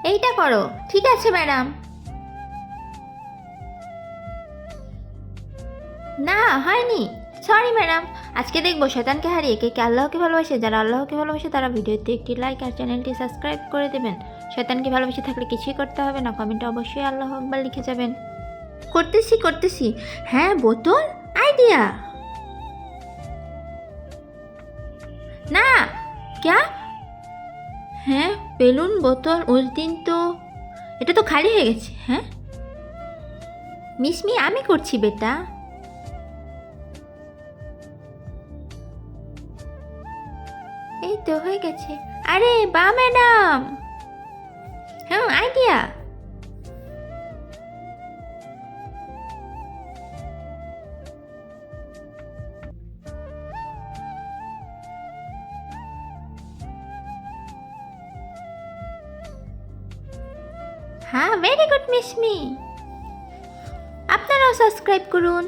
এইটা করো। ঠিক আছে ম্যাডাম। না, হয়নি। Sorry madam. আজকে দেখবো শয়তানকে হারিয়ে কে কে আল্লাহকে ভালোবাসে। যারা আল্লাহকে ভালোবাসে তারা ভিডিওতে একটি লাইক আর চ্যানেলটি সাবস্ক্রাইব করে দেবেন। শয়তানকে ভালোবেসে থাকলে কিছুই করতে হবে না, কমেন্টে অবশ্যই আল্লাহু আকবার লিখে যাবেন। করতেছি করতেছি। হ্যাঁ, বোতল আইডিয়া। না, क्या? হ্যাঁ, বেলুন বোতল ওই দিন তো এটা তো খালি হয়ে গেছে। হ্যাঁ মিসমি, আমি করছি বেটা। এই তো হয়ে গেছে। আরে বা ম্যাডাম। হ্যাঁ, আইডিয়া। হ্যাঁ, ভেরি গুড মিসমি। আপনারাও সাবস্ক্রাইব করুন।